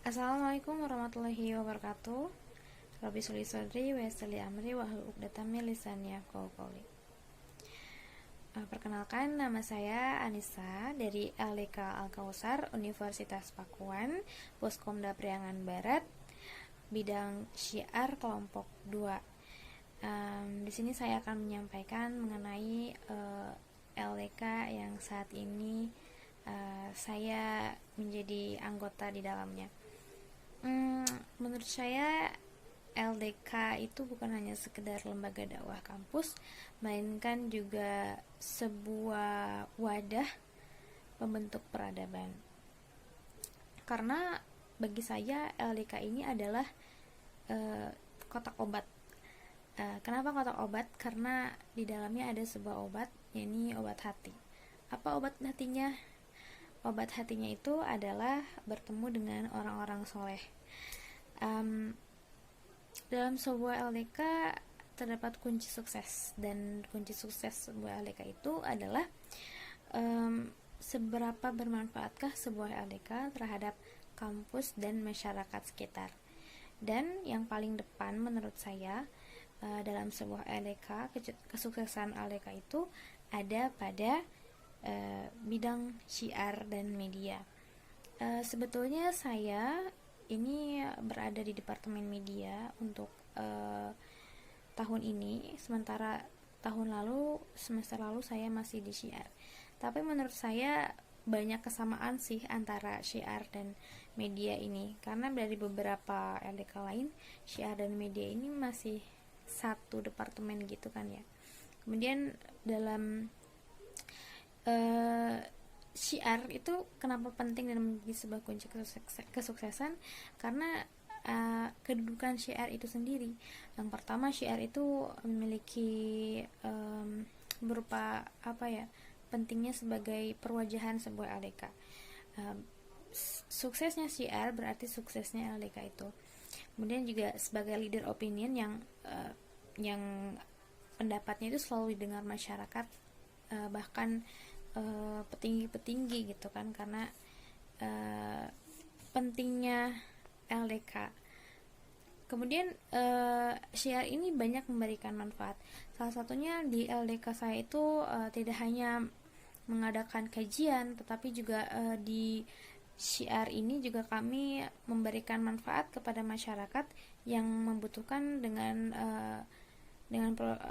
Assalamualaikum warahmatullahi wabarakatuh. Rabbi sholli sodri wa yassir li amri wahlul 'uqdatam min lisani yafqahu qawli. Perkenalkan, nama saya Anissa dari LDK Al-Kausar Universitas Pakuan, Puskomda Priangan Barat, bidang syiar kelompok 2. Di sini saya akan menyampaikan mengenai LDK yang saat ini saya menjadi anggota di dalamnya. Menurut saya LDK itu bukan hanya sekedar lembaga dakwah kampus, melainkan juga sebuah wadah pembentuk peradaban. Karena bagi saya LDK ini adalah kotak obat. Kenapa kotak obat? Karena di dalamnya ada sebuah obat, yakni obat hati. Apa obat hatinya? Obat hatinya itu adalah bertemu dengan orang-orang soleh. Dalam sebuah LDK terdapat kunci sukses, dan kunci sukses sebuah LDK itu adalah seberapa bermanfaatkah sebuah LDK terhadap kampus dan masyarakat sekitar. Dan yang paling depan menurut saya dalam sebuah LDK, kesuksesan LDK itu ada pada bidang syiar dan media. Sebetulnya saya ini berada di departemen media untuk tahun ini, sementara tahun lalu, semester lalu saya masih di syiar. Tapi menurut saya banyak kesamaan sih antara syiar dan media ini, karena dari beberapa LDK lain, syiar dan media ini masih satu departemen gitu kan ya. Kemudian dalam syiar itu kenapa penting dan menjadi sebuah kunci kesuksesan? Karena kedudukan syiar itu sendiri. Yang pertama, syiar itu memiliki berupa pentingnya sebagai perwajahan sebuah LDK. Suksesnya syiar berarti suksesnya LDK itu. Kemudian juga sebagai leader opinion yang pendapatnya itu selalu didengar masyarakat, bahkan petinggi-petinggi gitu kan, karena pentingnya LDK. Kemudian syiar ini banyak memberikan manfaat. Salah satunya di LDK saya itu tidak hanya mengadakan kajian, tetapi juga di syiar ini juga kami memberikan manfaat kepada masyarakat yang membutuhkan dengan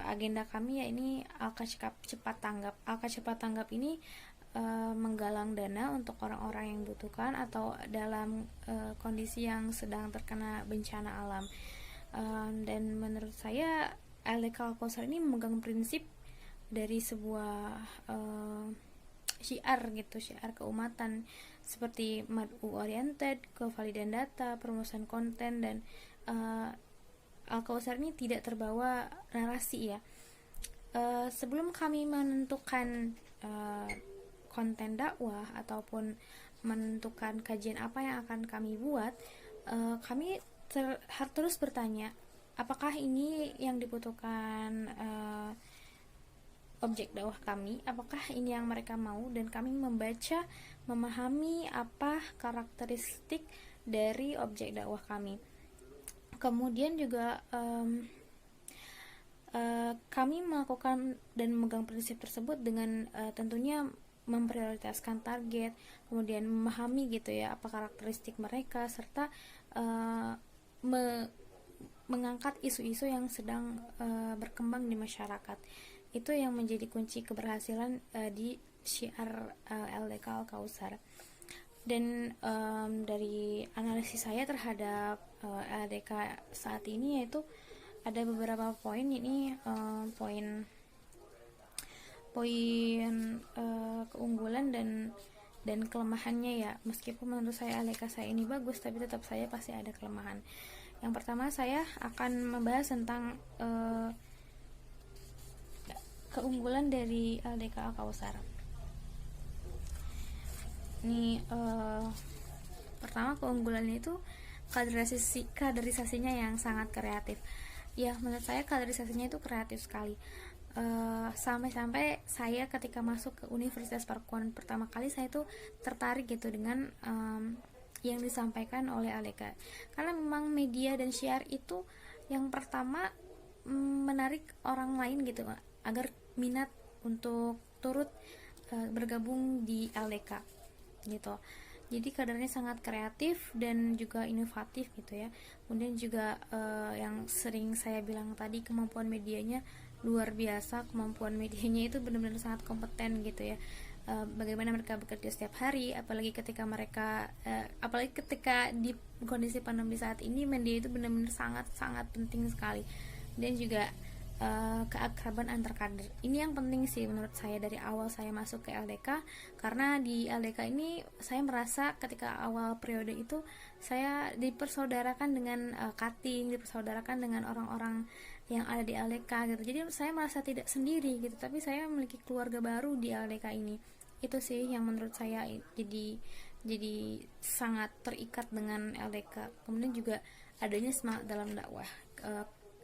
agenda kami, yakni Alka cepat tanggap. Alka cepat tanggap ini menggalang dana untuk orang-orang yang membutuhkan atau dalam kondisi yang sedang terkena bencana alam. Dan menurut saya LDK Al-Kausar ini memegang prinsip dari sebuah syiar gitu, syiar keumatan seperti mad'u oriented, kevalidan data, perumusan konten, dan Al-Kausar ini tidak terbawa narasi ya. Sebelum kami menentukan konten dakwah ataupun menentukan kajian apa yang akan kami buat, kami terus bertanya, apakah ini yang dibutuhkan objek dakwah kami, apakah ini yang mereka mau, dan kami membaca, memahami apa karakteristik dari objek dakwah kami. Kemudian juga kami melakukan dan memegang prinsip tersebut dengan tentunya memprioritaskan target, kemudian memahami gitu ya apa karakteristik mereka, serta mengangkat isu-isu yang sedang berkembang di masyarakat. Itu yang menjadi kunci keberhasilan di syiar LDK Al-Kausar. Dan dari analisis saya terhadap LDK saat ini, yaitu ada beberapa poin. Ini poin keunggulan dan kelemahannya ya. Meskipun menurut saya LDK saya ini bagus, tapi tetap saya pasti ada kelemahan. Yang pertama, saya akan membahas tentang keunggulan dari LDK Al-Kausar. Ini pertama, keunggulannya itu kaderisasinya yang sangat kreatif. Ya, menurut saya kaderisasinya itu kreatif sekali. Sampai-sampai saya ketika masuk ke Universitas Pakuan pertama kali, saya itu tertarik gitu dengan yang disampaikan oleh LDK. Karena memang media dan syiar itu yang pertama menarik orang lain gitu agar minat untuk turut bergabung di LDK gitu. Jadi kadernya sangat kreatif dan juga inovatif gitu ya. Kemudian juga yang sering saya bilang tadi, kemampuan medianya luar biasa. Kemampuan medianya itu benar-benar sangat kompeten gitu ya. Bagaimana mereka bekerja setiap hari, apalagi ketika di kondisi pandemi saat ini, media itu benar-benar sangat penting sekali. Dan juga keakraban antar kader ini yang penting sih menurut saya dari awal saya masuk ke LDK. Karena di LDK ini saya merasa ketika awal periode itu saya dipersaudarakan dengan cutting, dipersaudarakan dengan orang-orang yang ada di LDK gitu. Jadi saya merasa tidak sendiri gitu, tapi saya memiliki keluarga baru di LDK ini. Itu sih yang menurut saya jadi sangat terikat dengan LDK. Kemudian juga adanya semangat dalam dakwah.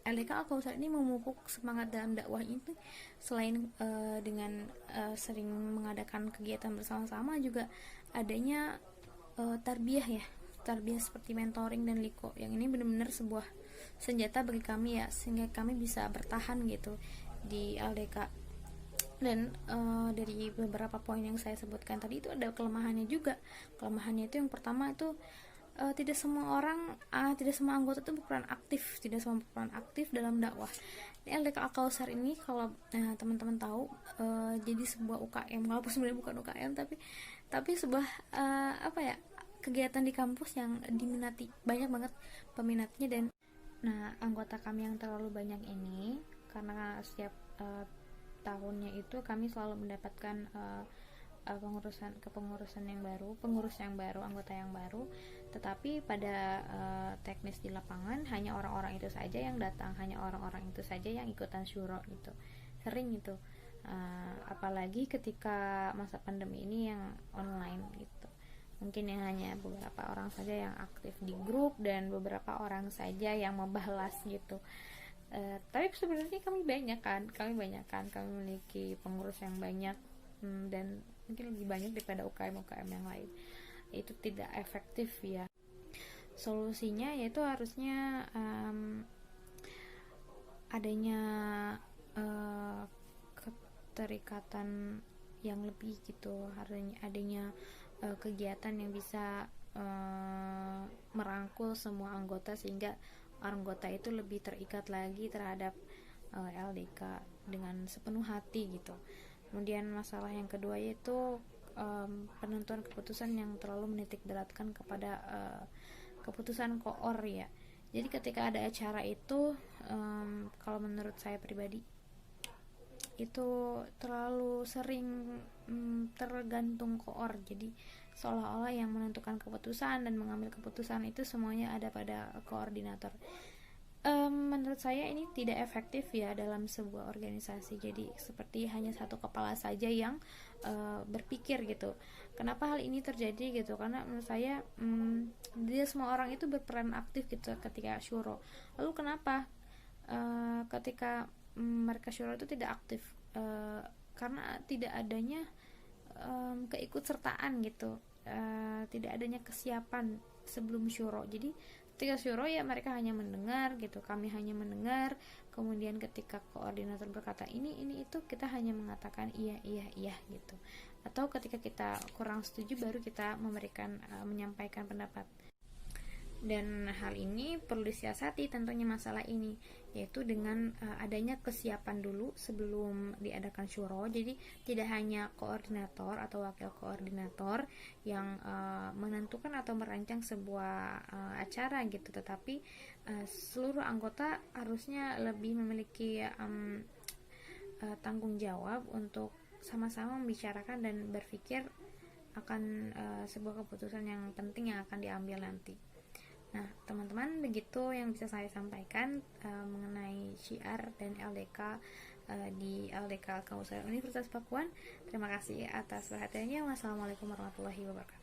LDK Al-Kausar ini memupuk semangat dalam dakwah itu selain dengan sering mengadakan kegiatan bersama-sama, juga adanya tarbiyah seperti mentoring dan liko, yang ini benar-benar sebuah senjata bagi kami ya, sehingga kami bisa bertahan gitu di LDK. Dan dari beberapa poin yang saya sebutkan tadi itu ada kelemahannya juga. Kelemahannya itu yang pertama itu tidak semua anggota itu berperan aktif dalam dakwah. Di LDK Al-Kausar ini kalau teman-teman tahu, jadi sebuah UKM, walaupun sebenarnya bukan UKM, tapi sebuah kegiatan di kampus yang diminati, banyak banget peminatnya. Dan anggota kami yang terlalu banyak ini, karena setiap tahunnya itu kami selalu mendapatkan pengurus yang baru, anggota yang baru. Tetapi pada teknis di lapangan hanya orang-orang itu saja yang datang, hanya orang-orang itu saja yang ikutan syuro gitu. Sering gitu. Apalagi ketika masa pandemi ini yang online gitu. Mungkin yang hanya beberapa orang saja yang aktif di grup dan beberapa orang saja yang membalas gitu. Tapi sebenarnya kami banyak kan, kami memiliki pengurus yang banyak, dan mungkin lebih banyak daripada UKM yang lain. Itu tidak efektif ya. Solusinya yaitu harusnya adanya keterikatan yang lebih gitu, harusnya adanya kegiatan yang bisa merangkul semua anggota, sehingga anggota itu lebih terikat lagi terhadap LDK dengan sepenuh hati gitu. Kemudian masalah yang kedua yaitu penentuan keputusan yang terlalu menitik beratkan kepada keputusan koor ya. Jadi ketika ada acara itu, kalau menurut saya pribadi itu terlalu sering tergantung koor. Jadi seolah-olah yang menentukan keputusan dan mengambil keputusan itu semuanya ada pada koordinator. Menurut saya ini tidak efektif ya dalam sebuah organisasi. Jadi seperti hanya satu kepala saja yang berpikir gitu. Kenapa hal ini terjadi gitu? Karena menurut saya dia semua orang itu berperan aktif gitu ketika syuro. Lalu kenapa ketika mereka syuro itu tidak aktif? Karena tidak adanya keikutsertaan gitu, tidak adanya kesiapan sebelum syuro. Jadi ketika syuro ya mereka hanya mendengar gitu, kami hanya mendengar. Kemudian ketika koordinator berkata ini itu, kita hanya mengatakan iya gitu. Atau ketika kita kurang setuju baru kita menyampaikan pendapat. Dan hal ini perlu disiasati tentunya masalah ini, yaitu dengan adanya kesiapan dulu sebelum diadakan syuro. Jadi tidak hanya koordinator atau wakil koordinator yang menentukan atau merancang sebuah acara gitu, tetapi seluruh anggota harusnya lebih memiliki tanggung jawab untuk sama-sama membicarakan dan berpikir akan sebuah keputusan yang penting yang akan diambil nanti. Nah, teman-teman, begitu yang bisa saya sampaikan mengenai syiar dan LDK di LDK Al-Kausar Universitas Pakuan. Terima kasih atas perhatiannya. Wassalamualaikum warahmatullahi wabarakatuh.